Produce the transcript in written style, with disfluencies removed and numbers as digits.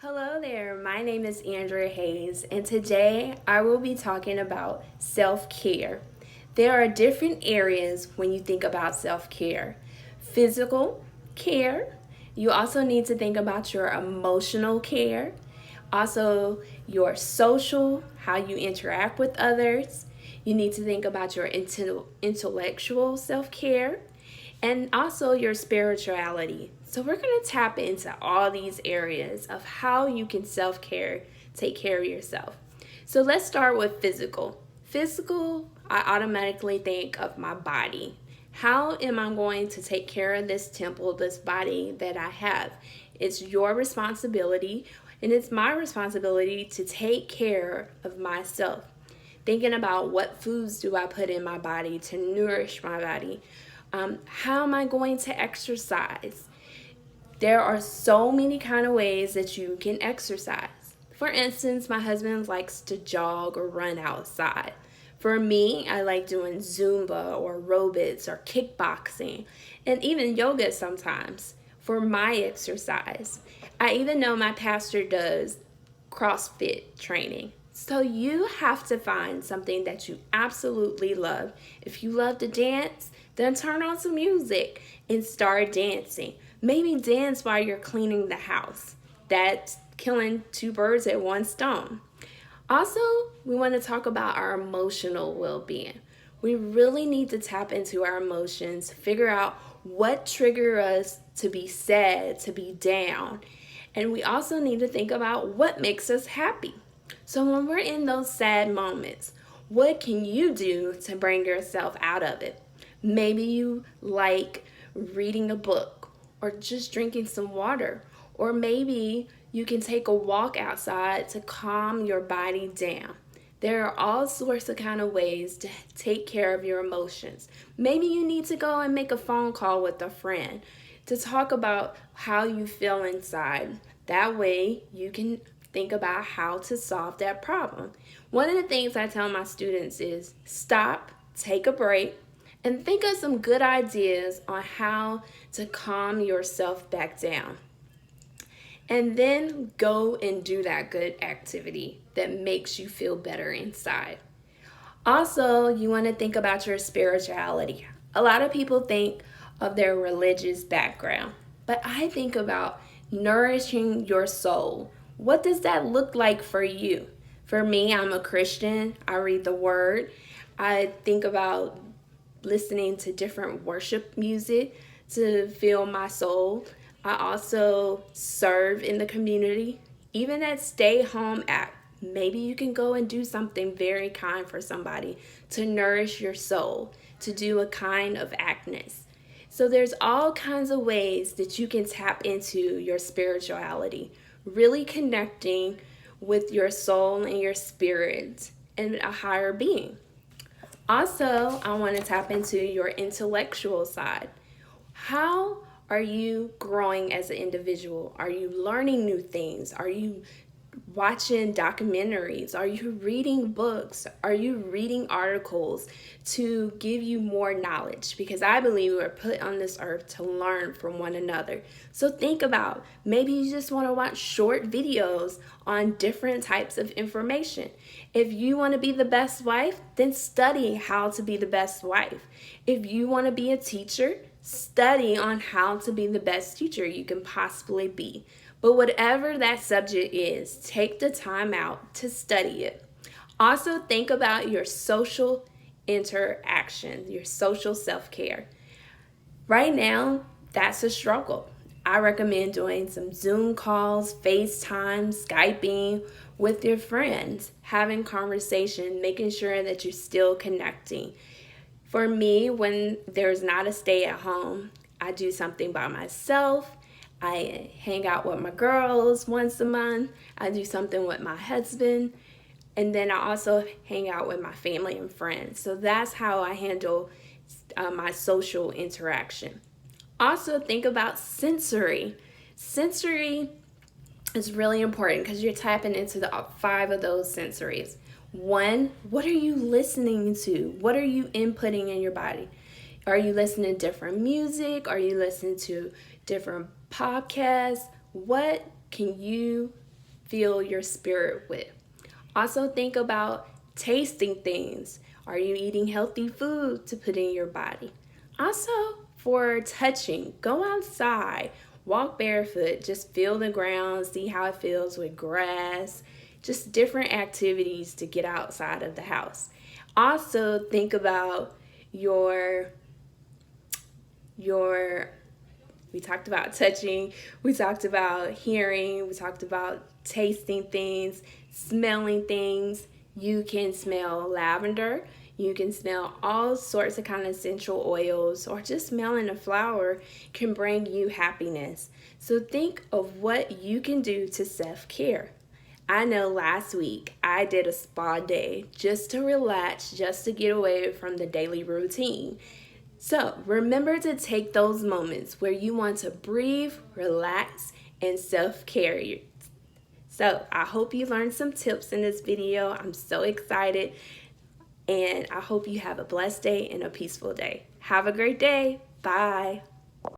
Hello there, my name is Andrea Hayes, and today I will be talking about self care. There are different areas when you think about self care: physical care, you also need to think about your emotional care, also your social, how you interact with others. You need to think about your intellectual self care and also your spirituality. So, we're going to tap into all these areas of how you can self care, take care of yourself. So, let's start with physical. Physical, I automatically think of my body. How am I going to take care of this temple, this body that I have? It's your responsibility, and it's my responsibility to take care of myself. Thinking about what foods do I put in my body to nourish my body. How am I going to exercise? There are so many kind of ways that you can exercise. For instance, my husband likes to jog or run outside. For me, I like doing Zumba or aerobics or kickboxing and even yoga sometimes for my exercise. I even know my pastor does CrossFit training. So you have to find something that you absolutely love. If you love to dance, then turn on some music and start dancing. Maybe dance while you're cleaning the house. That's killing two birds at one stone. Also, we want to talk about our emotional well being. We really need to tap into our emotions, figure out what triggers us to be sad, to be down. And we also need to think about what makes us happy. So, when we're in those sad moments, what can you do to bring yourself out of it? Maybe you like reading a book or just drinking some water, or maybe you can take a walk outside to calm your body down. There are all sorts of kind of ways to take care of your emotions. Maybe you need to go and make a phone call with a friend to talk about how you feel inside. That way you can think about how to solve that problem. One of the things I tell my students is stop, take a break, and think of some good ideas on how to calm yourself back down. And then go and do that good activity that makes you feel better inside. Also, you want to think about your spirituality. A lot of people think of their religious background, but I think about nourishing your soul. What does that look like for you? For me, I'm a Christian. I read the word. I think about listening to different worship music to fill my soul. I also serve in the community. Even at Stay Home app, maybe you can go and do something very kind for somebody to nourish your soul, to do a kind of actness. So there's all kinds of ways that you can tap into your spirituality, really connecting with your soul and your spirit and a higher being. Also, I want to tap into your intellectual side. How are you growing as an individual? Are you learning new things? Are you watching documentaries? Are you reading books? Are you reading articles to give you more knowledge? Because I believe we're put on this earth to learn from one another. So think about, maybe you just want to watch short videos on different types of information. If you want to be the best wife, then study how to be the best wife. If you want to be a teacher, study on how to be the best teacher you can possibly be. But whatever that subject is, take the time out to study it. Also, think about your social interaction, your social self-care. Right now, that's a struggle. I recommend doing some Zoom calls, FaceTime, Skyping with your friends, having conversation, making sure that you're still connecting. For me, when there's not a stay at home, I do something by myself. I hang out with my girls once a month. I do something with my husband. And then I also hang out with my family and friends. So that's how I handle my social interaction. Also, think about sensory. Sensory is really important because you're tapping into the 5 of those sensories. 1, what are you listening to? What are you inputting in your body? Are you listening to different music? Are you listening to different podcasts? What can you fill your spirit with. Also think about tasting things. Are you eating healthy food to put in your body? Also, for touching, go outside, walk barefoot, just feel the ground, see how it feels with grass, just different activities to get outside of the house. Also, think about your we talked about touching, we talked about hearing, we talked about tasting things, smelling things. You can smell lavender, you can smell all sorts of kind of essential oils, or just smelling a flower can bring you happiness. So think of what you can do to self-care. I know last week I did a spa day just to relax, just to get away from the daily routine. So remember to take those moments where you want to breathe, relax, and self-care. So I hope you learned some tips in this video. I'm so excited, and I hope you have a blessed day and a peaceful day. Have a great day. Bye.